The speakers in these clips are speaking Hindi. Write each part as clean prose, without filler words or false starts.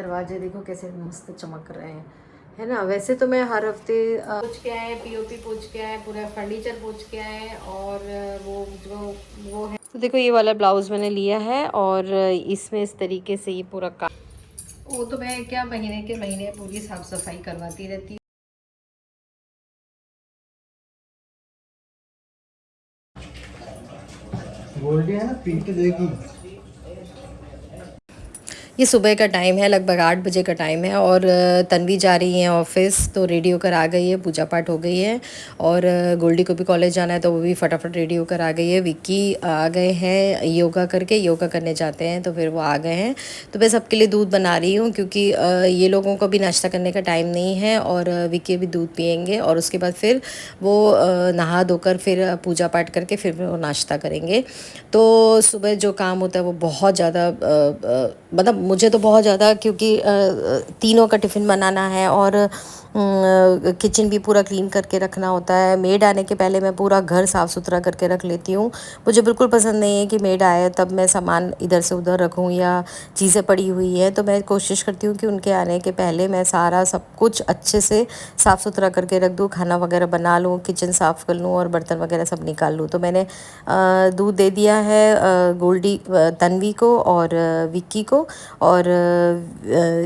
दरवाजे देखो कैसे मस्त चमक रहे हैं, है ना। वैसे तो मैं हर हफ्ते पोंछ के आए, पीओपी पोंछ के आए, पूरा फर्नीचर पोंछ के आए। और वो जो वो है, तो देखो ये वाला ब्लाउज मैंने लिया है और इसमें इस तरीके से ये पूरा काम, वो तो मैं क्या महीने के महीने पूरी साफ सफाई करवाती रहती हूँ। गोल्डी है ना, पीट देगी। ये सुबह का टाइम है, लगभग 8 बजे का टाइम है और तन्वी जा रही है ऑफिस, तो रेडी होकर आ गई है, पूजा पाठ हो गई है। और गोल्डी को भी कॉलेज जाना है तो वो भी फटाफट रेडी होकर आ गई है। विक्की आ गए हैं योगा करके, योगा करने जाते हैं तो फिर वो आ गए हैं। तो मैं सबके लिए दूध बना रही हूँ क्योंकि ये लोगों को भी नाश्ता करने का टाइम नहीं है और विक्की भी दूध पियेंगे और उसके बाद फिर वो नहा धोकर फिर पूजा पाठ करके फिर वो नाश्ता करेंगे। तो सुबह जो काम होता है वो बहुत ज़्यादा मतलब मुझे तो बहुत ज़्यादा, क्योंकि तीनों का टिफ़िन बनाना है और किचन भी पूरा क्लीन करके रखना होता है। मेड आने के पहले मैं पूरा घर साफ़ सुथरा करके रख लेती हूँ। मुझे बिल्कुल पसंद नहीं है कि मेड आए तब मैं सामान इधर से उधर रखूँ या चीज़ें पड़ी हुई हैं, तो मैं कोशिश करती हूँ कि उनके आने के पहले मैं सारा सब कुछ अच्छे से साफ़ सुथरा करके रख दूँ, खाना वगैरह बना लूँ, किचन साफ़ कर लूँ और बर्तन वगैरह सब निकाल लूँ। तो मैंने दूध दे दिया है गोल्डी तन्वी को और विक्की को। और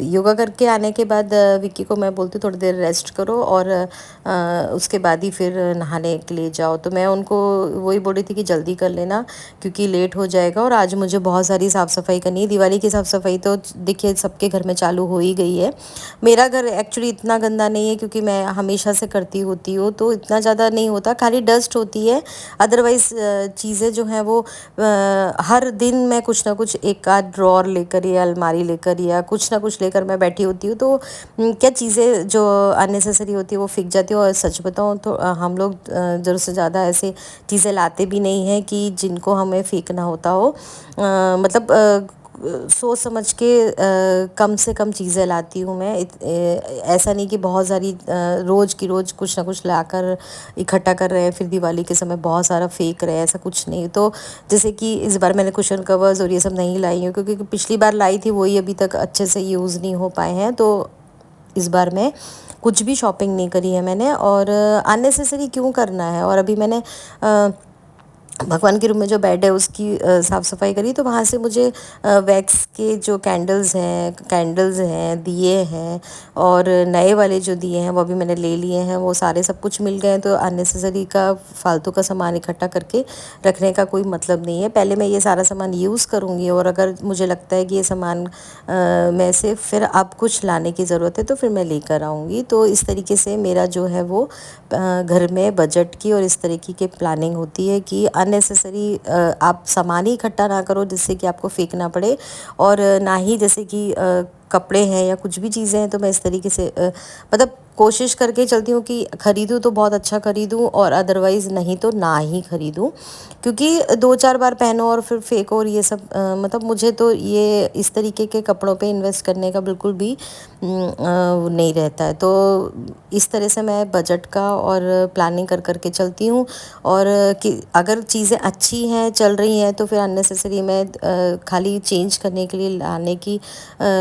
योगा करके आने के बाद विक्की को मैं बोलती हूँ थोड़ी देर रेस्ट करो और उसके बाद ही फिर नहाने के लिए जाओ। तो मैं उनको वही बोल रही थी कि जल्दी कर लेना क्योंकि लेट हो जाएगा और आज मुझे बहुत सारी साफ़ सफाई करनी है। दिवाली की साफ़ सफाई तो देखिए सबके घर में चालू हो ही गई है। मेरा घर एक्चुअली इतना गंदा नहीं है क्योंकि मैं हमेशा से करती होती हूँ, तो इतना ज़्यादा नहीं होता, खाली डस्ट होती है। अदरवाइज़ चीज़ें जो हैं वो हर दिन मैं कुछ ना कुछ एक आध ड्रॉर लेकर या अलमारी लेकर या कुछ ना कुछ लेकर मैं बैठी होती हूँ। तो क्या चीज़ें जो अननेसेसरी होती है वो फेंक जाती है। और सच बताऊँ तो हम लोग ज़रूरत से ज़्यादा ऐसे चीज़ें लाते भी नहीं हैं कि जिनको हमें फेंकना होता हो। मतलब सोच समझ के कम से कम चीज़ें लाती हूँ मैं। ऐसा नहीं कि बहुत सारी रोज़ की रोज़ कुछ ना कुछ लाकर इकट्ठा कर रहे हैं फिर दिवाली के समय बहुत सारा फेंक रहे हैं, ऐसा कुछ नहीं। तो जैसे कि इस बार मैंने कुशन कवर्स और ये सब नहीं लाई हूँ क्योंकि पिछली बार लाई थी वही अभी तक अच्छे से यूज़ नहीं हो पाए हैं। तो इस बार मैं कुछ भी शॉपिंग नहीं करी है मैंने, और अननेसेसरी क्यों करना है। और अभी मैंने भगवान के रूम में जो बेड है उसकी साफ़ सफाई करी, तो वहाँ से मुझे वैक्स के जो कैंडल्स हैं, दिए हैं और नए वाले जो दिए हैं वो भी मैंने ले लिए हैं। वो सारे सब कुछ मिल गए हैं, तो अननेसेसरी का फालतू का सामान इकट्ठा करके रखने का कोई मतलब नहीं है। पहले मैं ये सारा सामान यूज़ करूँगी और अगर मुझे लगता है कि ये सामान में से फिर अब कुछ लाने की ज़रूरत है तो फिर मैं लेकर आऊँगी। तो इस तरीके से मेरा जो है वो घर में बजट की और इस तरीके की प्लानिंग होती है कि अननेसेसरी आप सामान ही इकट्ठा ना करो जिससे कि आपको फेंकना पड़े। और ना ही जैसे कि कपड़े हैं या कुछ भी चीज़ें हैं तो मैं इस तरीके से मतलब कोशिश करके चलती हूँ कि ख़रीदूँ तो बहुत अच्छा ख़रीदूँ और अदरवाइज़ नहीं तो ना ही ख़रीदूँ, क्योंकि 2-4 बार पहनो और फिर फेंको और ये सब मतलब मुझे तो ये इस तरीके के कपड़ों पे इन्वेस्ट करने का बिल्कुल भी नहीं रहता है। तो इस तरह से मैं बजट का और प्लानिंग कर कर के चलती हूँ। और कि अगर चीज़ें अच्छी हैं, चल रही हैं, तो फिर अननेसेसरी मैं खाली चेंज करने के लिए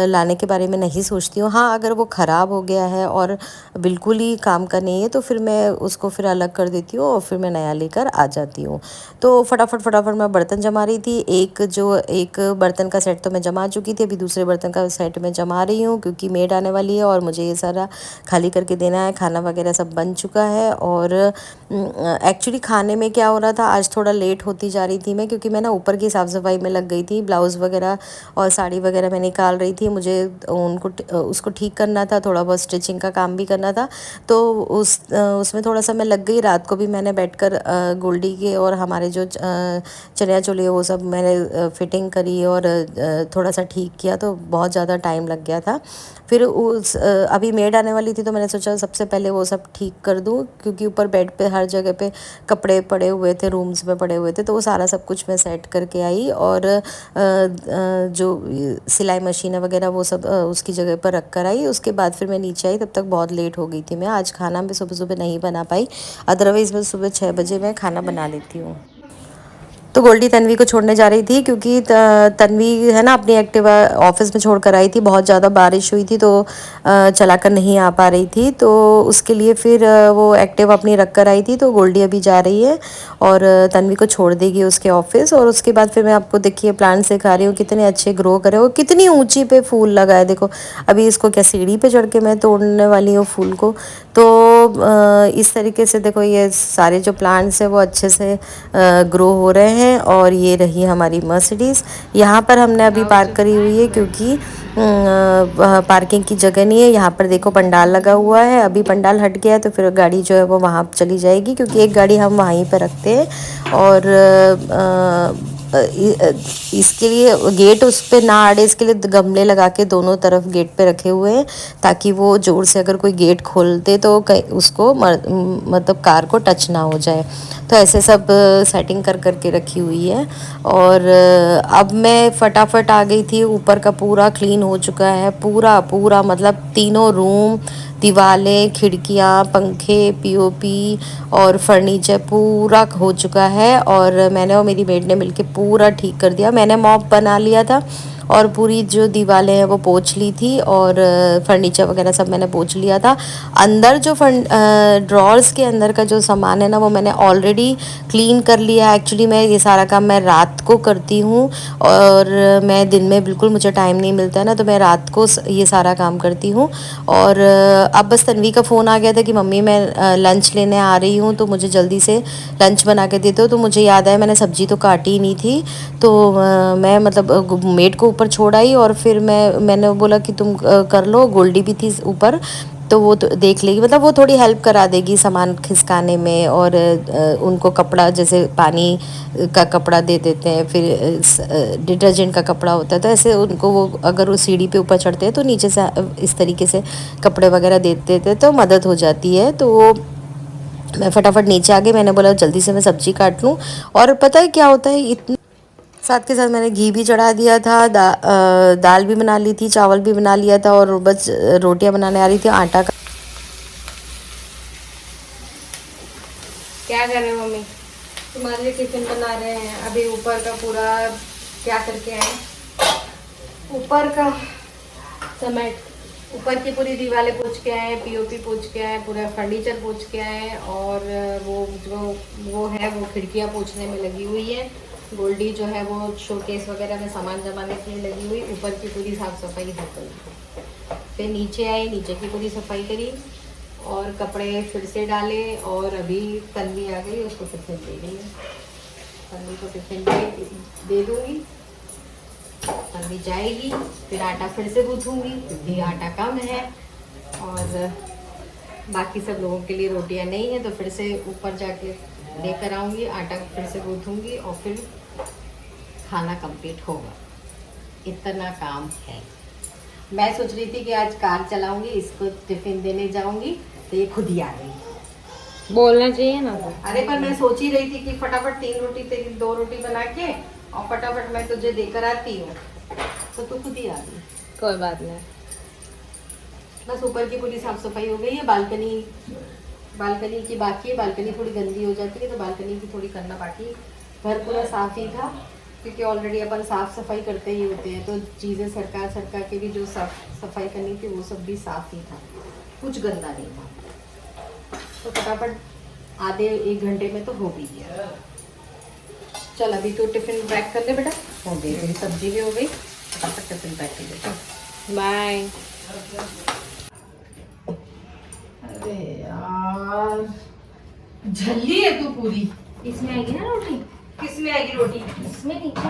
लाने के बारे में नहीं सोचती हूँ। हाँ, अगर वो ख़राब हो गया है और बिल्कुल ही काम का नहीं है तो फिर मैं उसको फिर अलग कर देती हूँ और फिर मैं नया लेकर आ जाती हूँ। तो फटाफट मैं बर्तन जमा रही थी। एक बर्तन का सेट तो मैं जमा चुकी थी, अभी दूसरे बर्तन का सेट मैं जमा रही हूँ क्योंकि मेड आने वाली है और मुझे ये सारा खाली करके देना है। खाना वगैरह सब बन चुका है। और एक्चुअली खाने में क्या हो रहा था, आज थोड़ा लेट होती जा रही थी मैं, क्योंकि मैं ना ऊपर की साफ़ सफाई में लग गई थी। ब्लाउज़ वगैरह और साड़ी वगैरह मैं निकाल रही थी, मुझे उसको ठीक करना था, थोड़ा बहुत स्टिचिंग का काम भी करना था। तो उसमें थोड़ा सा मैं लग गई। रात को भी मैंने बैठकर गोल्डी के और हमारे जो चनिया चोली है वो सब मैंने फिटिंग करी और थोड़ा सा ठीक किया, तो बहुत ज़्यादा टाइम लग गया था। फिर अभी मेड आने वाली थी तो मैंने सोचा सबसे पहले वो सब ठीक कर दूँ, क्योंकि ऊपर बेड पे हर जगह पे कपड़े पड़े हुए थे, रूम्स में पड़े हुए थे, तो वो सारा सब कुछ मैं सेट करके आई। और जो सिलाई मशीन वगैरह वो सब उसकी जगह पर रख कर आई। उसके बाद फिर मैं नीचे आई, तब तक बहुत लेट हो गई थी। मैं आज खाना मैं सुबह सुबह नहीं बना पाई, अदरवाइज़ मैं सुबह 6 बजे मैं खाना बना लेती हूँ। तो गोल्डी तन्वी को छोड़ने जा रही थी क्योंकि तन्वी है ना अपनी एक्टिवा ऑफिस में छोड़ कर आई थी। बहुत ज़्यादा बारिश हुई थी तो चला कर नहीं आ पा रही थी, तो उसके लिए फिर वो एक्टिवा अपनी रख कर आई थी। तो गोल्डी अभी जा रही है और तन्वी को छोड़ देगी उसके ऑफिस। और उसके बाद फिर मैं आपको देखिए प्लांट्स दिखा रही हूँ, कितने अच्छे ग्रो करे हो, कितनी ऊंची पे फूल लगा है देखो। अभी इसको क्या सीढ़ी पे चढ़ के मैं तोड़ने वाली हूँ फूल को। तो इस तरीके से देखो ये सारे जो प्लांट्स हैं वो अच्छे से ग्रो हो रहे हैं। और ये रही हमारी मर्सिडीज़। यहाँ पर हमने अभी पार्क करी हुई है क्योंकि पार्किंग की जगह नहीं है। यहाँ पर देखो पंडाल लगा हुआ है, अभी पंडाल हट गया है तो फिर गाड़ी जो है वो वहाँ चली जाएगी, क्योंकि एक गाड़ी हम वहीं पर रखते हैं। और इसके लिए गेट उस पर ना अड़े, इसके लिए गमले लगा के दोनों तरफ गेट पे रखे हुए हैं, ताकि वो जोर से अगर कोई गेट खोलते तो उसको मतलब कार को टच ना हो जाए। तो ऐसे सब सेटिंग कर करके रखी हुई है। और अब मैं फटाफट आ गई थी। ऊपर का पूरा क्लीन हो चुका है, पूरा पूरा मतलब तीनों रूम, दीवारें, खिड़कियाँ, पंखे, पीओपी और फर्नीचर पूरा हो चुका है। और मैंने और मेरी मेड ने मिलके पूरा ठीक कर दिया। मैंने मॉप बना लिया था और पूरी जो दीवारें हैं वो पोंछ ली थी, और फर्नीचर वगैरह सब मैंने पोंछ लिया था। अंदर जो ड्रॉर्स के अंदर का जो सामान है ना वो मैंने ऑलरेडी क्लीन कर लिया। एक्चुअली मैं ये सारा काम मैं रात को करती हूँ, और मैं दिन में बिल्कुल मुझे टाइम नहीं मिलता है ना, तो मैं रात को ये सारा काम करती हूँ। और अब बस तन्वी का फ़ोन आ गया था कि मम्मी मैं लंच लेने आ रही हूँ, तो मुझे जल्दी से लंच बना के दे दो। तो मुझे याद आया मैंने सब्ज़ी तो काटी ही नहीं थी, तो मैं मतलब मेड को ऊपर छोड़ आई। और फिर मैंने बोला कि तुम कर लो। गोल्डी भी थी ऊपर, तो वो तो देख लेगी, मतलब वो थोड़ी हेल्प करा देगी सामान खिसकाने में। और उनको कपड़ा, जैसे पानी का कपड़ा दे देते हैं, फिर डिटर्जेंट का कपड़ा होता है, तो ऐसे उनको वो अगर वो सीढ़ी पे ऊपर चढ़ते हैं तो नीचे से इस तरीके से कपड़े वगैरह दे देते हैं, तो मदद हो जाती है। तो मैं फटाफट नीचे आ गई। मैंने बोला जल्दी से मैं सब्ज़ी काट लूँ। और पता है क्या होता है, इतने साथ के साथ मैंने घी भी चढ़ा दिया था, दाल भी बना ली थी, चावल भी बना लिया था, और बस रोटियां बनाने आ रही थी। आटा का क्या कर रहे हो मम्मी? तुम्हारे लिए टिफिन बना रहे हैं। अभी ऊपर का पूरा क्या करके आए, ऊपर का समेट, ऊपर की पूरी दीवारें पोंछ के आए, पीओपी पोंछ के आए, पूरा फर्नीचर पोंछ के आए। और वो जो वो है वो खिड़कियाँ पोंछने में लगी हुई है। गोल्डी जो है वो शोकेस वगैरह में सामान जमाने के लिए लगी हुई। ऊपर की पूरी साफ सफाई हो गई। फिर नीचे आई, नीचे की पूरी सफाई करी और कपड़े फिर से डाले। और अभी तन्वी आ गई, उसको टिफिन दे रही है। तन्वी को टिफिन दे दूँगी, तन्वी जाएगी। फिर आटा फिर से गूँथूँगी क्योंकि आटा कम है, और बाकी सब लोगों के लिए रोटियां नहीं है, तो फिर से ऊपर जाके लेकर आऊँगी, आटा फिर से गूँथूँगी और फिर खाना कंप्लीट होगा। इतना काम है। मैं सोच रही थी कि आज कार चलाऊंगी, इसको टिफिन देने जाऊंगी, तो ये खुद ही आ गई। बोलना चाहिए ना। अरे पर मैं सोच ही रही थी कि फटाफट 3 रोटी तेरी 2 रोटी बना के और फटाफट मैं तुझे देकर आती हूँ, तो तू खुद ही आ गई। कोई बात नहीं। बस ऊपर की पूरी साफ सफाई हो गई है। बालकनी की बाकी है। बालकनी थोड़ी गंदी हो जाती है, तो बालकनी की थोड़ी करना बाकी। घर पूरा साफ ही था क्योंकि ऑलरेडी अपन साफ सफाई करते ही होते हैं, तो चीज़ें सरका के भी जो साफ सफाई करनी थी वो सब भी साफ ही था, कुछ गंदा नहीं था। तो फटाफट आधे 1 घंटे में तो हो भी गया। चल अभी तो टिफिन पैक कर ले बेटा। हो गई मेरी सब्जी भी हो गई, फटाफट टिफिन पैक कर ले। बाय। अरे यार झल्ली है तू पूरी। इसमें आएगी ना रोटी? किसमें आएगी रोटी? इसमें नीचे।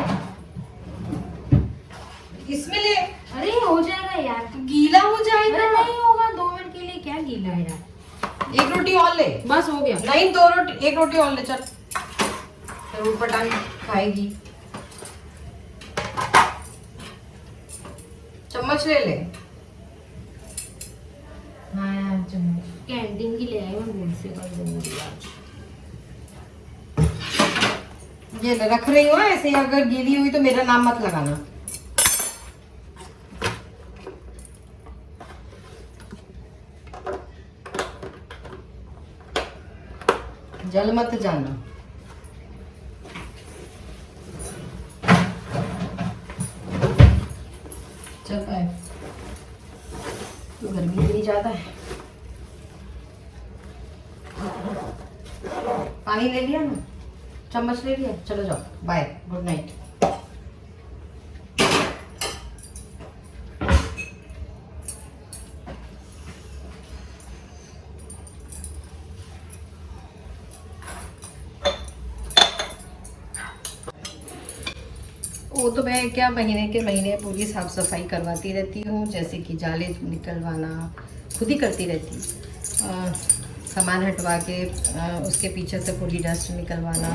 इसमें ले। अरे हो जाएगा यार। गीला हो जाएगा। अरे नहीं होगा, 2 मिनट के लिए क्या गीला है यार। 1 रोटी और ले। बस हो गया। नहीं 2 रोटी, 1 रोटी और ले चल। जरूर पटांग खाएगी। चम्मच ले ले। हाँ यार चम्मच कैंटीन की ले आई, मैं मूड से कर दूंगी आज। ये रख रही हो ऐसे ही, अगर गीली हुई तो मेरा नाम मत लगाना। जल मत जाना। चल रहा है, तो गर्मी इतनी ज़्यादा है। पानी ले लिया ना, चम्मच ले लिया, चलो जाओ, बाय, गुड नाइट। वो तो मैं क्या महीने के महीने पूरी साफ़ सफाई करवाती रहती हूँ, जैसे कि जाले निकलवाना खुद ही करती रहती हूँ, सामान हटवा के उसके पीछे से पूरी डस्ट निकलवाना,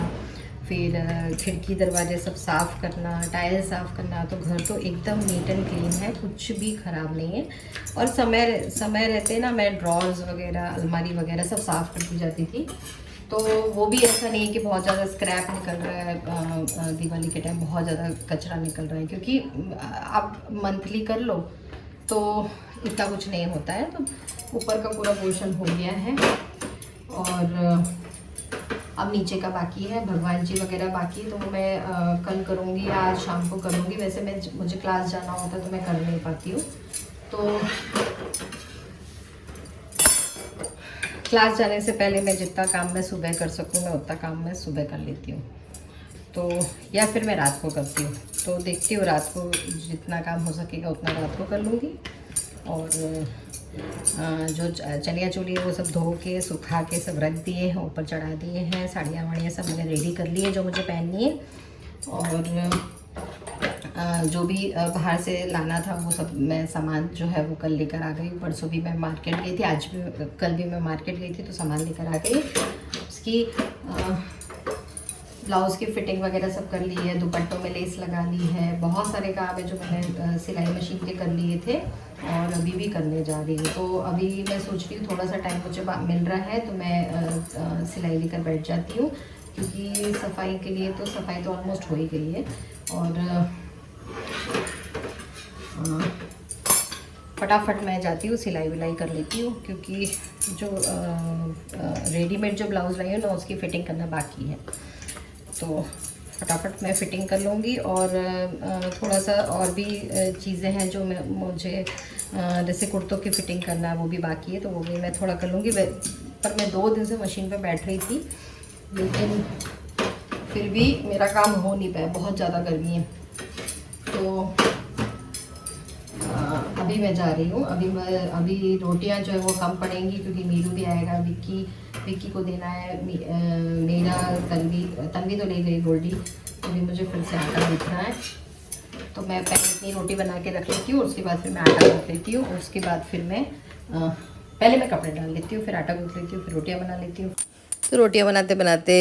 फिर खिड़की दरवाजे सब साफ़ करना, टाइल साफ़ करना। तो घर तो एकदम नीट एंड क्लीन है, कुछ भी ख़राब नहीं है। और समय रहते ना मैं ड्रॉर्स वगैरह, अलमारी वगैरह सब साफ़ करती जाती थी, तो वो भी ऐसा नहीं है कि बहुत ज़्यादा स्क्रैप निकल रहा है। दिवाली के टाइम बहुत ज़्यादा कचरा निकल रहा है, क्योंकि आप मंथली कर लो तो इतना कुछ नहीं होता है। तो ऊपर का पूरा पोर्शन हो गया है और अब नीचे का बाकी है, भगवान जी वगैरह बाकी है, तो वो मैं कल करूँगी या आज शाम को करूँगी। वैसे मुझे क्लास जाना होता है तो मैं कर नहीं पाती हूँ, तो क्लास जाने से पहले मैं जितना काम मैं सुबह कर सकूँ मैं उतना काम मैं सुबह कर लेती हूँ, तो या फिर मैं रात को करती हूँ। तो देखती हूँ रात को जितना काम हो सकेगा उतना रात को कर लूँगी। और जो चनिया चोली है वो सब धो के सुखा के सब रख दिए हैं, ऊपर चढ़ा दिए हैं। साड़ियाँ वाड़ियाँ सब मैंने रेडी कर ली है जो मुझे पहननी है। और जो भी बाहर से लाना था वो सब मैं सामान जो है वो कल लेकर आ गई। परसों भी मैं मार्केट गई थी, आज भी कल भी मैं मार्केट गई थी, तो सामान लेकर आ गई। उसकी ब्लाउज़ की फ़िटिंग वगैरह सब कर ली है, दुपट्टों में लेस लगा ली है। बहुत सारे काम है जो मैंने सिलाई मशीन के कर लिए थे और अभी भी करने जा रही हूँ। तो अभी मैं सोच रही हूँ थोड़ा सा टाइम मुझे मिल रहा है तो मैं सिलाई लेकर बैठ जाती हूँ, क्योंकि सफाई के लिए तो सफाई तो ऑलमोस्ट हो ही गई है। और फटाफट मैं जाती हूँ सिलाई विलाई कर लेती हूँ, क्योंकि जो रेडीमेड जो ब्लाउज़ लाई है ना उसकी फ़िटिंग करना बाकी है, तो फटाफट मैं फ़िटिंग कर लूँगी। और थोड़ा सा और भी चीज़ें हैं जो मुझे जैसे कुर्तों की फ़िटिंग करना है वो भी बाकी है, तो वो भी मैं थोड़ा कर लूँगी। पर मैं 2 दिन से मशीन पे बैठ रही थी, लेकिन फिर भी मेरा काम हो नहीं पाया, बहुत ज़्यादा गर्मी है। तो अभी मैं जा रही हूँ। अभी रोटियां जो है वो कम पड़ेंगी, क्योंकि मीरू भी आएगा, विक्की को देना है। मेरा तन्वी तो ले गई गोल्डी, अभी मुझे फिर से आटा गूँथना है। तो मैं पहले इतनी रोटी बना के रख लेती हूँ, उसके बाद फिर मैं आटा गूँथ लेती हूँ। उसके बाद फिर मैं पहले मैं कपड़े डाल लेती हूँ, फिर आटा गूँथ लेती हूँ, फिर रोटियाँ बना लेती हूँ। तो रोटियां बनाते बनाते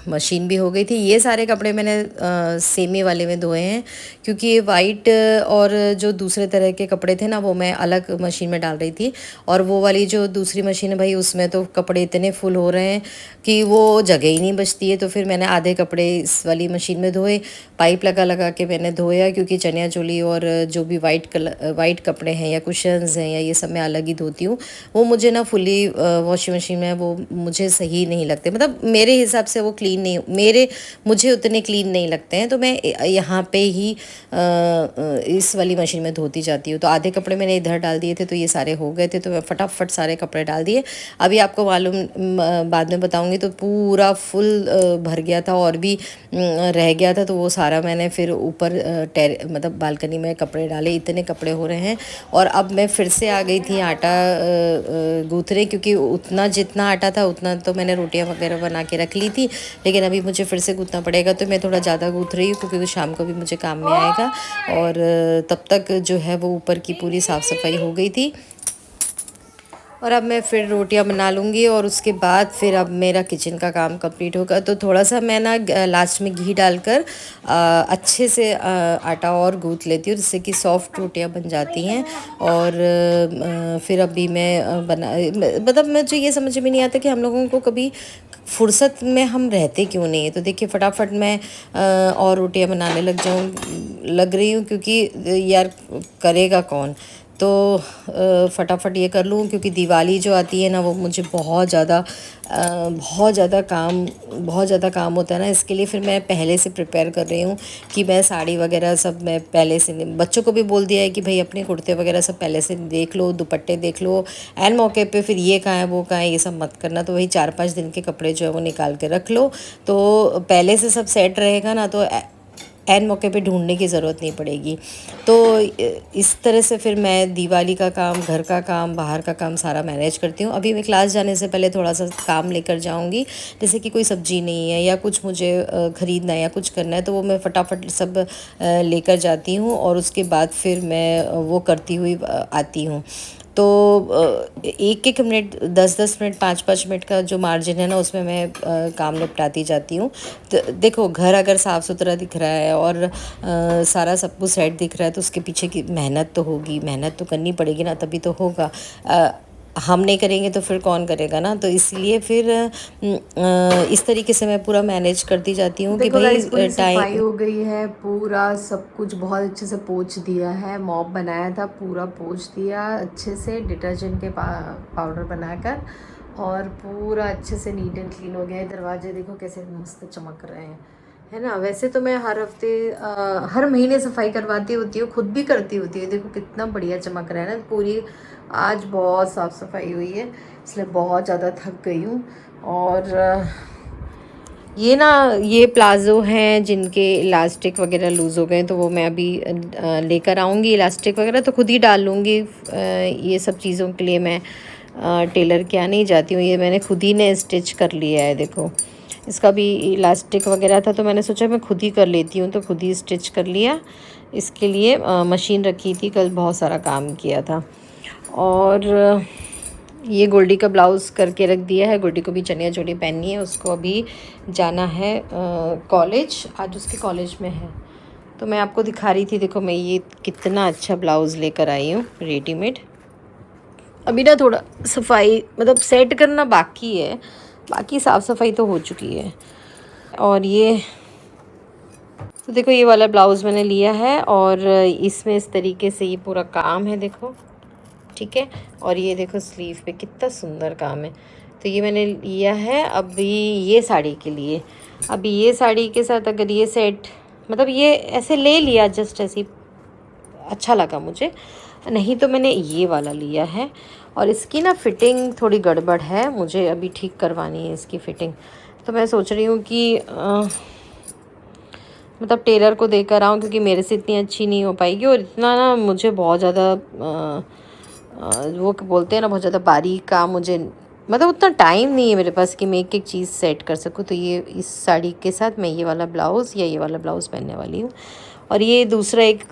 मशीन भी हो गई थी। ये सारे कपड़े मैंने सेमी वाले में धोए हैं, क्योंकि ये वाइट और जो दूसरे तरह के कपड़े थे ना वो मैं अलग मशीन में डाल रही थी। और वो वाली जो दूसरी मशीन है भाई, उसमें तो कपड़े इतने फुल हो रहे हैं कि वो जगह ही नहीं बचती है। तो फिर मैंने आधे कपड़े इस वाली मशीन में धोए, पाइप लगा के मैंने धोया, क्योंकि चनिया चोली और जो भी वाइट कपड़े हैं या कुशन्स हैं या ये सब मैं अलग ही धोती हूँ। वो मुझे ना फुली वॉशिंग मशीन में वो मुझे सही नहीं लगते, मतलब मेरे हिसाब से वो क्लीन नहीं, मुझे उतने क्लीन नहीं लगते हैं। तो मैं यहाँ पे ही इस वाली मशीन में धोती जाती हूँ। तो आधे कपड़े मैंने इधर डाल दिए थे, तो ये सारे हो गए थे, तो मैं फटाफट सारे कपड़े डाल दिए। अभी आपको मालूम बाद में बताऊँगी, तो पूरा फुल भर गया था और भी रह गया था, तो वो सारा मैंने फिर ऊपर मतलब बालकनी में कपड़े डाले। इतने कपड़े हो रहे हैं। और अब मैं फिर से आ गई थी आटा गूँथने, क्योंकि उतना जितना आटा था उतना तो मैंने रोटियां वगैरह बना के रख ली थी, लेकिन अभी मुझे फिर से गूँथना पड़ेगा। तो मैं थोड़ा ज़्यादा गूँथ रही हूँ, क्योंकि शाम को भी मुझे काम में आएगा। और तब तक जो है वो ऊपर की पूरी साफ़ सफाई हो गई थी। और अब मैं फिर रोटियां बना लूँगी और उसके बाद फिर अब मेरा किचन का काम कंप्लीट होगा। तो थोड़ा सा मैं ना लास्ट में घी डालकर अच्छे से आटा और गूँथ लेती हूँ, जिससे कि सॉफ्ट रोटियां बन जाती हैं। और फिर अभी मैं मतलब मुझे ये समझ में नहीं आता कि हम लोगों को कभी फुर्सत में हम रहते क्यों नहीं है। तो देखिए फटाफट मैं और रोटियां बनाने लग रही हूँ, क्योंकि यार करेगा कौन। तो फटाफट ये कर लूँ, क्योंकि दिवाली जो आती है ना वो मुझे बहुत ज़्यादा काम होता है ना। इसके लिए फिर मैं पहले से प्रिपेयर कर रही हूँ कि मैं साड़ी वगैरह सब मैं पहले से, बच्चों को भी बोल दिया है कि भाई अपने कुर्ते वगैरह सब पहले से देख लो, दुपट्टे देख लो, एन मौके पे फिर ये कहाँ है वो कहाँ है ये सब मत करना। तो वही 4-5 दिन के कपड़े जो है वो निकाल के रख लो, तो पहले से सब सेट रहेगा ना, तो एन मौके पे ढूंढने की ज़रूरत नहीं पड़ेगी। तो इस तरह से फिर मैं दिवाली का काम, घर का काम, बाहर का काम सारा मैनेज करती हूँ। अभी मैं क्लास जाने से पहले थोड़ा सा काम लेकर जाऊँगी, जैसे कि कोई सब्ज़ी नहीं है या कुछ मुझे ख़रीदना है या कुछ करना है, तो वो मैं फटाफट सब लेकर जाती हूँ और उसके बाद फिर मैं वो करती हुई आती हूँ। तो 1-1 मिनट, 10-10 मिनट, 5-5 मिनट का जो मार्जिन है ना, उसमें मैं काम निपटाती जाती हूँ। तो देखो, घर अगर साफ़ सुथरा दिख रहा है और सारा सब कुछ सेट दिख रहा है, तो उसके पीछे की मेहनत तो होगी, मेहनत तो करनी पड़ेगी ना, तभी तो होगा। हम नहीं करेंगे तो फिर कौन करेगा ना। तो इसलिए फिर इस तरीके से मैं पूरा मैनेज करती जाती हूँ कि भाई पूरी सफाई टाइम। हो गई है, पूरा सब कुछ बहुत अच्छे से पोंछ दिया है। मॉप बनाया था, पूरा पोंछ दिया अच्छे से डिटर्जेंट के पाउडर बनाकर, और पूरा अच्छे से नीट एंड क्लीन हो गया है। दरवाजे देखो कैसे मस्त चमक रहे हैं, है ना। वैसे तो मैं हर हफ्ते हर महीने सफाई करवाती होती हूँ, खुद भी करती होती है। देखो कितना बढ़िया चमक रहा है ना पूरी। आज बहुत साफ़ सफाई हुई है, इसलिए बहुत ज़्यादा थक गई हूँ। और ये ना, ये प्लाज़ो हैं जिनके इलास्टिक वगैरह लूज़ हो गए, तो वो मैं अभी लेकर आऊँगी। इलास्टिक वगैरह तो खुद ही डाल लूँगी। ये सब चीज़ों के लिए मैं टेलर के यहाँ नहीं जाती हूँ, ये मैंने खुद ही ने स्टिच कर लिया है। देखो, इसका भी इलास्टिक वगैरह था, तो मैंने सोचा मैं खुद ही कर लेती हूँ, तो खुद ही स्टिच कर लिया। इसके लिए मशीन रखी थी, कल बहुत सारा काम किया था। और ये गोल्डी का ब्लाउज़ करके रख दिया है। गोल्डी को भी चनिया चोली पहननी है, उसको अभी जाना है कॉलेज, आज उसके कॉलेज में है। तो मैं आपको दिखा रही थी, देखो मैं ये कितना अच्छा ब्लाउज़ लेकर आई हूँ रेडीमेड। अभी ना थोड़ा सफाई मतलब सेट करना बाकी है, बाकी साफ़ सफाई तो हो चुकी है। और ये तो देखो, ये वाला ब्लाउज़ मैंने लिया है और इसमें इस तरीके से ये पूरा काम है, देखो, ठीक है। और ये देखो स्लीव पे कितना सुंदर काम है। तो ये मैंने लिया है अभी ये साड़ी के लिए। अभी ये साड़ी के साथ अगर ये सेट, मतलब ये ऐसे ले लिया जस्ट ऐसे, अच्छा लगा मुझे, नहीं तो मैंने ये वाला लिया है। और इसकी ना फिटिंग थोड़ी गड़बड़ है, मुझे अभी ठीक करवानी है इसकी फ़िटिंग। तो मैं सोच रही हूँ कि मतलब टेलर को देकर आऊँ, क्योंकि मेरे से इतनी अच्छी नहीं हो पाएगी। और इतना ना मुझे बहुत ज़्यादा वो बोलते हैं ना, बहुत ज़्यादा बारीक काम मुझे, मतलब उतना टाइम नहीं है मेरे पास कि मैं एक एक चीज़ सेट कर सकूँ। तो ये इस साड़ी के साथ मैं ये वाला ब्लाउज़ या ये वाला ब्लाउज़ पहनने वाली हूँ। और ये दूसरा एक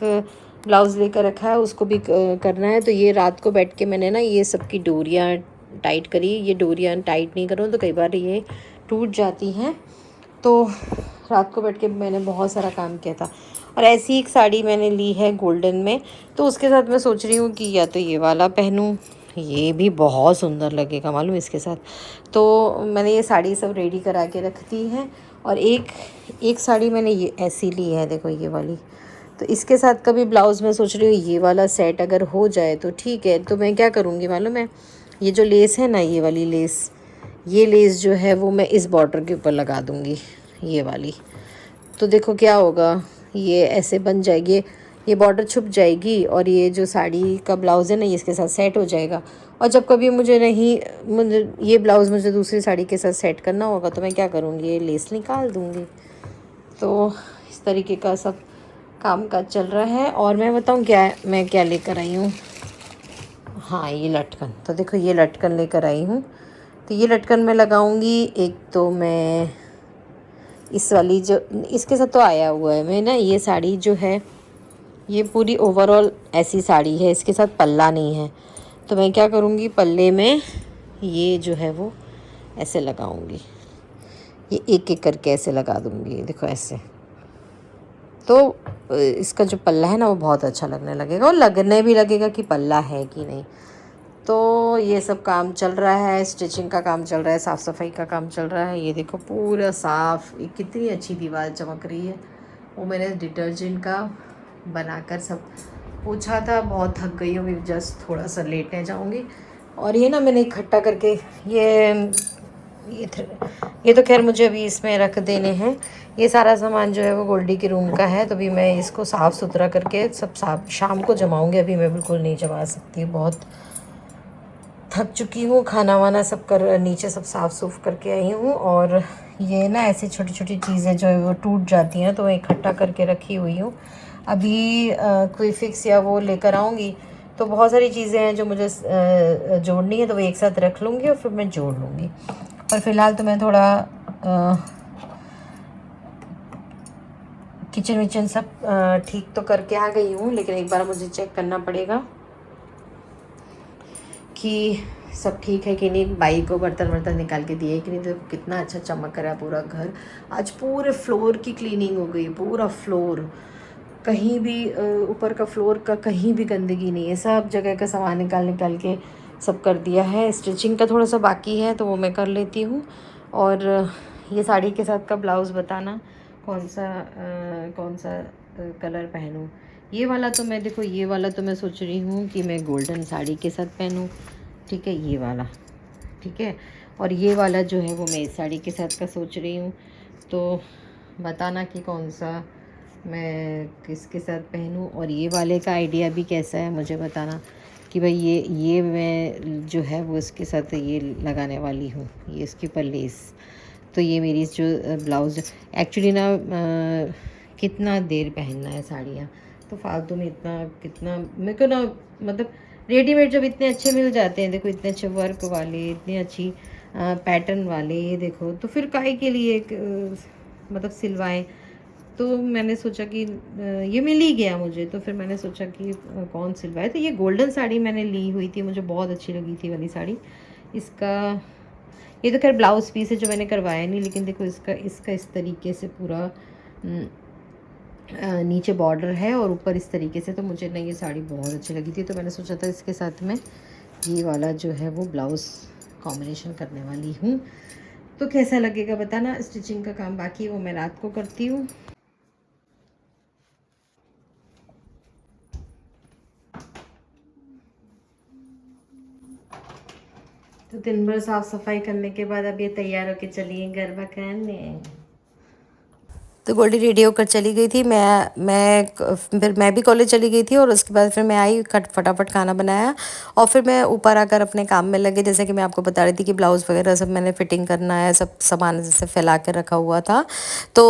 ब्लाउज़ लेकर रखा है, उसको भी करना है। तो ये रात को बैठ के मैंने ना ये सब की डोरियाँ टाइट करी। ये डोरियाँ टाइट नहीं करूँ तो कई बार ये टूट जाती हैं, तो रात को बैठ के मैंने बहुत सारा काम किया था। और ऐसी एक साड़ी मैंने ली है गोल्डन में, तो उसके साथ मैं सोच रही हूँ कि या तो ये वाला पहनूँ, ये भी बहुत सुंदर लगेगा मालूम इसके साथ। तो मैंने ये साड़ी सब रेडी करा के रख दी है। और एक साड़ी मैंने ये ऐसी ली है, देखो ये वाली। तो इसके साथ का भी ब्लाउज़ मैं सोच रही हूँ ये वाला सेट अगर हो जाए तो ठीक है। तो मैं क्या करूँगी मालूम है, ये जो लेस है ना, ये वाली लेस, ये लेस जो है वो मैं इस बॉर्डर के ऊपर लगा दूँगी, ये वाली। तो देखो क्या होगा, ये ऐसे बन जाएगी, ये बॉर्डर छुप जाएगी और ये जो साड़ी का ब्लाउज़ है ना, ये इसके साथ सेट हो जाएगा। और जब कभी मुझे ये ब्लाउज़ मुझे दूसरी साड़ी के साथ सेट करना होगा, तो मैं क्या करूँगी, ये लेस निकाल दूँगी। तो इस तरीके का सब काम काज चल रहा है। और मैं बताऊँ मैं क्या लेकर आई हूँ, हाँ ये लटकन। तो देखो ये लटकन लेकर आई हूँ। तो ये लटकन मैं लगाऊंगी। एक तो मैं इस वाली जो इसके साथ तो आया हुआ है, मैं ना ये साड़ी जो है ये पूरी ओवरऑल ऐसी साड़ी है, इसके साथ पल्ला नहीं है। तो मैं क्या करूँगी, पल्ले में ये जो है वो ऐसे लगाऊंगी, ये एक एक करके ऐसे लगा दूँगी, देखो ऐसे। तो इसका जो पल्ला है ना वो बहुत अच्छा लगने लगेगा, और लगने भी लगेगा कि पल्ला है कि नहीं। तो ये सब काम चल रहा है, स्टिचिंग का काम चल रहा है, साफ़ सफाई का काम चल रहा है। ये देखो पूरा साफ़, ये कितनी अच्छी दीवार चमक रही है, वो मैंने डिटर्जेंट का बनाकर सब पूछा था, बहुत थक गई हूँ, अभी जस्ट थोड़ा सा लेटने जाऊँगी। और ये ना मैंने इकट्ठा करके ये तो खैर मुझे अभी इसमें रख देने हैं। ये सारा सामान जो है वो गोल्डी के रूम का है, तो अभी मैं इसको साफ़ सुथरा करके सब साफ शाम को जमाऊँगी। अभी मैं बिल्कुल नहीं जमा सकती, बहुत थक चुकी हूँ। खाना वाना सब कर नीचे सब साफ़ सूफ करके आई हूँ। और ये ना ऐसी छोटी छोटी चीज़ें जो है वो टूट जाती हैं, तो मैं इकट्ठा करके रखी हुई हूँ। अभी क्विक फिक्स या वो लेकर आऊँगी, तो बहुत सारी चीज़ें हैं जो मुझे जोड़नी है, तो वो एक साथ रख लूँगी और फिर मैं जोड़ लूँगी। पर फ़िलहाल तो मैं थोड़ा किचन विचन सब ठीक तो करके आ गई हूँ, लेकिन एक बार मुझे चेक करना पड़ेगा कि सब ठीक है कि नहीं। बाई को बर्तन वर्तन निकाल के दिए कि नहीं। तो कितना अच्छा चमक रहा है पूरा घर। आज पूरे फ्लोर की क्लीनिंग हो गई, पूरा फ्लोर, कहीं भी ऊपर का फ्लोर का कहीं भी गंदगी नहीं है। सब जगह का सामान निकाल के सब कर दिया है। स्टिचिंग का थोड़ा सा बाकी है, तो वो मैं कर लेती हूँ। और ये साड़ी के साथ का ब्लाउज़ बताना कौन सा कलर पहनूँ। ये वाला तो मैं देखो, ये वाला तो मैं सोच रही हूँ कि मैं गोल्डन साड़ी के साथ पहनूँ, ठीक है, ये वाला, ठीक है। और ये वाला जो है वो मैं इस साड़ी के साथ का सोच रही हूँ। तो बताना कि कौन सा मैं किसके साथ पहनूँ। और ये वाले का आइडिया भी कैसा है मुझे बताना कि भाई ये मैं जो है वो इसके साथ ये लगाने वाली हूँ, ये इसके ऊपर लेस। तो ये मेरी जो ब्लाउज़ एक्चुअली ना कितना देर पहनना है साड़ियाँ, तो फालतू में इतना कितना मेरे को ना, मतलब रेडीमेड जब इतने अच्छे मिल जाते हैं, देखो इतने अच्छे वर्क वाले, इतनी अच्छी पैटर्न वाले, ये देखो, तो फिर काहे के लिए मतलब सिलवाएं। तो मैंने सोचा कि ये मिल ही गया मुझे, तो फिर मैंने सोचा कि कौन सिलवाए। तो ये गोल्डन साड़ी मैंने ली हुई थी, मुझे बहुत अच्छी लगी थी वाली साड़ी। इसका ये तो खैर ब्लाउज़ पीस है जो मैंने करवाया नहीं, लेकिन देखो इसका इस तरीके से पूरा नीचे बॉर्डर है और ऊपर इस तरीके से। तो मुझे ना ये साड़ी बहुत अच्छी लगी थी, तो मैंने सोचा था इसके साथ में ये वाला जो है वो ब्लाउज़ कॉम्बिनेशन करने वाली हूँ। तो कैसा लगेगा बताना। स्टिचिंग का काम बाकी है, वो मैं रात को करती हूँ। तो दिन भर साफ सफाई करने के बाद अब ये तैयार होके चलिए गरबा करने। तो गोल्डी रेडी होकर चली गई थी। फिर मैं भी कॉलेज चली गई थी, और उसके बाद फिर मैं आई, फटाफट खाना बनाया, और फिर मैं ऊपर आकर अपने काम में लगे। जैसे कि मैं आपको बता रही थी कि ब्लाउज़ वगैरह सब मैंने फिटिंग करना है, सब सामान जैसे फैला के रखा हुआ था। तो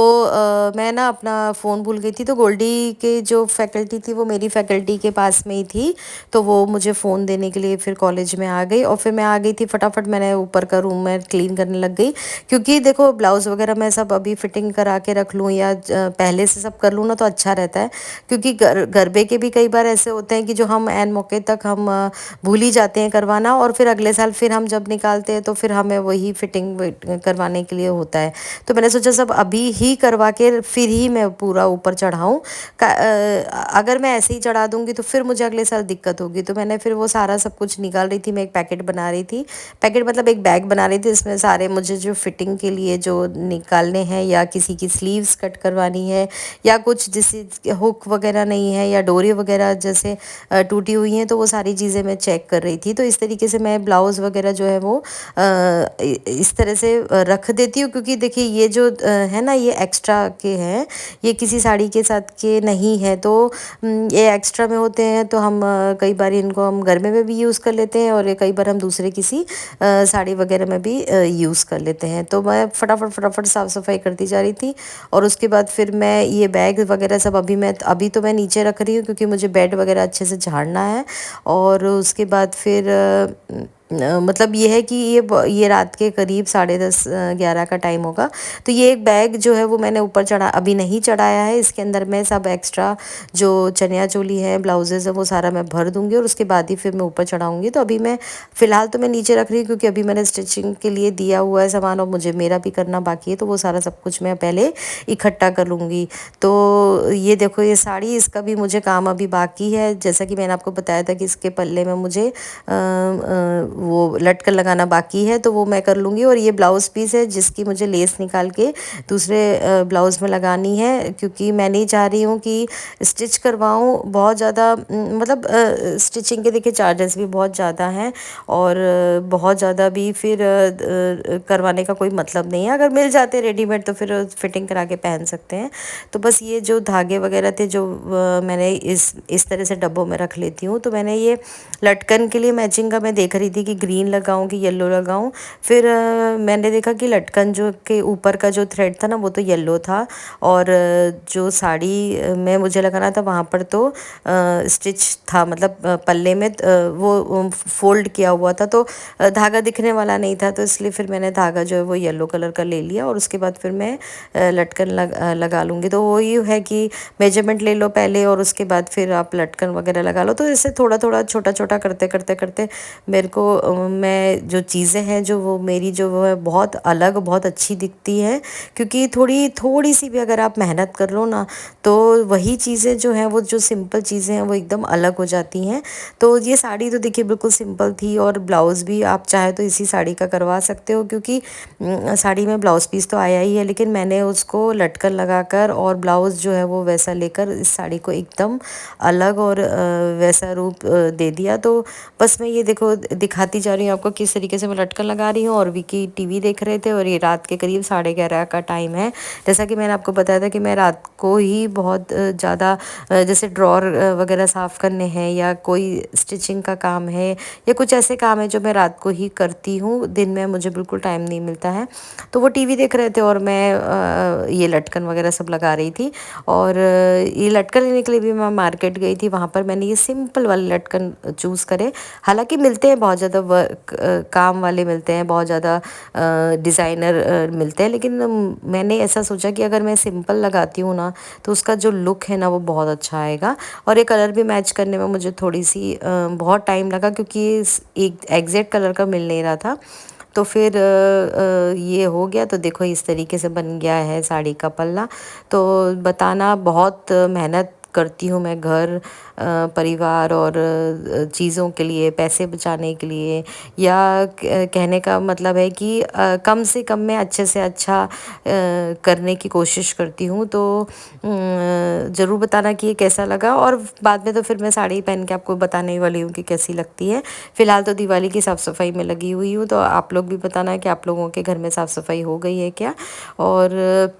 मैं ना अपना फ़ोन भूल गई थी, तो गोल्डी के जो फैकल्टी थी वो मेरी फैकल्टी के पास में ही थी, तो वो मुझे फ़ोन देने के लिए फिर कॉलेज में आ गई। और फिर मैं आ गई थी फटाफट, मैंने ऊपर का रूम में क्लीन करने लग गई, क्योंकि देखो ब्लाउज़ वगैरह मैं सब अभी फिटिंग करा के रख लूँ या पहले से सब कर लूँ ना, तो अच्छा रहता है। क्योंकि गरबे के भी कई बार ऐसे होते हैं कि जो हम ऐन मौके तक हम भूल ही जाते हैं करवाना, और फिर अगले साल फिर हम जब निकालते हैं तो फिर हमें वही फिटिंग करवाने के लिए होता है। तो मैंने सोचा सब अभी ही करवा के फिर ही मैं पूरा ऊपर चढ़ाऊँ। अगर मैं ऐसे ही चढ़ा दूँगी तो फिर मुझे अगले साल दिक्कत होगी। तो मैंने फिर वो सारा सब कुछ निकाल रही थी। मैं एक पैकेट बना रही थी, पैकेट मतलब एक बैग बना रही थी, इसमें सारे मुझे जो फिटिंग के लिए जो निकालने हैं, या किसी की स्लीव्स कट करवानी है, या कुछ जैसे हुक वगैरह नहीं है, या डोरी वगैरह जैसे टूटी हुई हैं, तो वो सारी चीज़ें मैं चेक कर रही थी। तो इस तरीके से मैं ब्लाउज़ वगैरह जो है वो इस तरह से रख देती हूँ, क्योंकि देखिए ये जो है ना, ये एक्स्ट्रा के हैं, ये किसी साड़ी के साथ के नहीं है। तो ये एक्स्ट्रा में होते हैं, तो हम कई बार इनको हम घर में भी यूज़ कर लेते हैं, और ये कई बार हम दूसरे किसी साड़ी वगैरह में भी यूज़ कर लेते हैं। तो मैं फटाफट साफ़ सफाई करती जा रही थी। और उसके बाद फिर मैं ये बैग वगैरह सब अभी तो मैं नीचे रख रही हूँ, क्योंकि मुझे बेड वगैरह अच्छे से झाड़ना है। और उसके बाद फिर मतलब ये है कि ये रात के करीब 10:30-11 का टाइम होगा। तो ये एक बैग जो है वो मैंने ऊपर अभी नहीं चढ़ाया है। इसके अंदर मैं सब एक्स्ट्रा जो चनिया चोली है, ब्लाउजेज़ है, वो सारा मैं भर दूँगी, और उसके बाद ही फिर मैं ऊपर चढ़ाऊँगी। तो अभी मैं फ़िलहाल तो मैं नीचे रख रही हूँ, क्योंकि अभी मैंने स्टिचिंग के लिए दिया हुआ है सामान, और मुझे मेरा भी करना बाकी है, तो वो सारा सब कुछ मैं पहले इकट्ठा कर लूँगी। तो ये देखो ये साड़ी, इसका भी मुझे काम अभी बाकी है। जैसा कि मैंने आपको बताया था कि इसके पल्ले में मुझे वो लटकन लगाना बाकी है तो वो मैं कर लूँगी। और ये ब्लाउज़ पीस है जिसकी मुझे लेस निकाल के दूसरे ब्लाउज़ में लगानी है, क्योंकि मैं नहीं चाह रही हूँ कि स्टिच करवाऊँ बहुत ज़्यादा। मतलब स्टिचिंग के देखिए चार्जेस भी बहुत ज़्यादा हैं और बहुत ज़्यादा भी फिर करवाने का कोई मतलब नहीं है। अगर मिल जाते रेडीमेड तो फिर फिटिंग करा के पहन सकते हैं। तो बस ये जो धागे वगैरह थे जो मैंने इस तरह से डब्बों में रख लेती हूँ। तो मैंने ये लटकन के लिए मैचिंग का मैं देख रही थी कि ग्रीन लगाऊं कि येलो लगाऊं। फिर मैंने देखा कि लटकन जो के ऊपर का जो थ्रेड था ना वो तो येलो था, और जो साड़ी में मुझे लगाना था वहाँ पर तो स्टिच था, मतलब पल्ले में वो फोल्ड किया हुआ था, तो धागा दिखने वाला नहीं था। तो इसलिए फिर मैंने धागा जो है वो येलो कलर का ले लिया और उसके बाद फिर मैं लटकन लगा लूँगी। तो वो ये है कि मेजरमेंट ले लो पहले और उसके बाद फिर आप लटकन वगैरह लगा लो। तो इससे थोड़ा थोड़ा छोटा छोटा करते करते करते मेरे को मैं जो चीज़ें हैं जो वो मेरी जो वो है बहुत अलग बहुत अच्छी दिखती है, क्योंकि थोड़ी थोड़ी सी भी अगर आप मेहनत कर लो ना तो वही चीज़ें जो हैं वो जो सिंपल चीज़ें हैं वो एकदम अलग हो जाती हैं। तो ये साड़ी तो देखिए बिल्कुल सिंपल थी और ब्लाउज़ भी आप चाहे तो इसी साड़ी का करवा सकते हो, क्योंकि साड़ी में ब्लाउज़ पीस तो आया ही है, लेकिन मैंने उसको लटकन लगाकर और ब्लाउज़ जो है वो वैसा लेकर इस साड़ी को एकदम अलग और वैसा रूप दे दिया। तो बस मैं ये देखो दिखाती जा रही हूँ आपको किस तरीके से मैं लटकन लगा रही हूँ। और विकी टीवी देख रहे थे और ये रात के करीब 11:30 का टाइम है। जैसा कि मैंने आपको बताया था कि मैं रात को ही बहुत ज़्यादा जैसे ड्रॉर वगैरह साफ़ करने हैं या कोई स्टिचिंग का काम है या कुछ ऐसे काम है जो मैं रात को ही करती हूँ, दिन में मुझे बिल्कुल टाइम नहीं मिलता है। तो वो टीवी देख रहे थे और मैं ये लटकन वगैरह सब लगा रही थी। और ये लटकन लेने के लिए भी मैं मार्केट गई थी, वहाँ पर मैंने ये सिंपल वाले लटकन चूज़ करे। हालांकि मिलते हैं बहुत ज़्यादा वर्क काम वाले मिलते हैं, बहुत ज़्यादा डिज़ाइनर मिलते हैं, लेकिन मैंने ऐसा सोचा कि अगर मैं सिंपल लगाती हूँ ना तो उसका जो लुक है ना वो बहुत अच्छा आएगा। और ये कलर भी मैच करने में मुझे थोड़ी सी बहुत टाइम लगा, क्योंकि एक एग्जैक्ट कलर का मिल नहीं रहा था। तो फिर ये हो गया। तो देखो इस तरीके से बन गया है साड़ी का पल्ला। तो बताना बहुत मेहनत करती हूँ मैं घर परिवार और चीज़ों के लिए, पैसे बचाने के लिए, या कहने का मतलब है कि कम से कम में अच्छे से अच्छा करने की कोशिश करती हूँ। तो ज़रूर बताना कि ये कैसा लगा। और बाद में तो फिर मैं साड़ी पहन के आपको बताने ही वाली हूँ कि कैसी लगती है। फ़िलहाल तो दिवाली की साफ़ सफाई में लगी हुई हूँ, तो आप लोग भी बताना कि आप लोगों के घर में साफ़ सफाई हो गई है क्या। और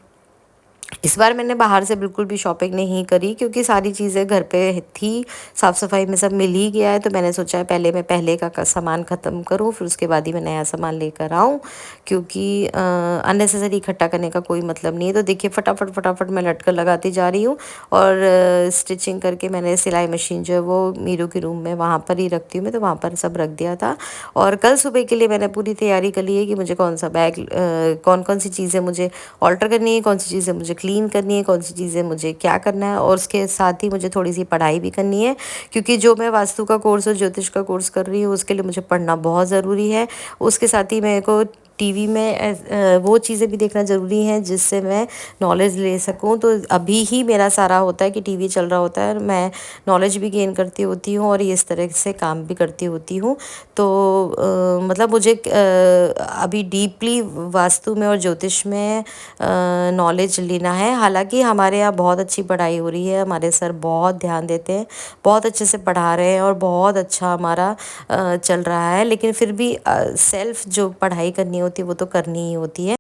इस बार मैंने बाहर से बिल्कुल भी शॉपिंग नहीं करी, क्योंकि सारी चीज़ें घर पे थी, साफ़ सफाई में सब मिल ही गया है। तो मैंने सोचा है पहले मैं पहले का सामान ख़त्म करूं, फिर उसके बाद ही मैं नया सामान लेकर आऊं, क्योंकि अननेसेसरी इकट्ठा करने का कोई मतलब नहीं है। तो देखिए फटाफट फटाफट मैं लटकन लगाती जा रही हूँ। और स्टिचिंग करके मैंने सिलाई मशीन जो है वो मीरू के रूम में वहाँ पर ही रखती हूँ मैं, तो वहाँ पर सब रख दिया था। और कल सुबह के लिए मैंने पूरी तैयारी कर ली है कि मुझे कौन सा बैग कौन कौन सी चीज़ें मुझे ऑल्टर करनी है, कौन सी चीज़ें मुझे क्लीन करनी है, कौन सी चीज़ें मुझे क्या करना है। और उसके साथ ही मुझे थोड़ी सी पढ़ाई भी करनी है, क्योंकि जो मैं वास्तु का कोर्स और ज्योतिष का कोर्स कर रही हूँ उसके लिए मुझे पढ़ना बहुत ज़रूरी है। उसके साथ ही मेरे को टीवी में वो चीज़ें भी देखना ज़रूरी हैं जिससे मैं नॉलेज ले सकूं। तो अभी ही मेरा सारा होता है कि टीवी चल रहा होता है और मैं नॉलेज भी गेन करती होती हूँ और इस तरह से काम भी करती होती हूँ। तो मतलब मुझे अभी डीपली वास्तु में और ज्योतिष में नॉलेज लेना है। हालांकि हमारे यहाँ बहुत अच्छी पढ़ाई हो रही है, हमारे सर बहुत ध्यान देते हैं, बहुत अच्छे से पढ़ा रहे हैं और बहुत अच्छा हमारा चल रहा है। लेकिन फिर भी सेल्फ जो पढ़ाई करनी होती है वो तो करनी ही होती है।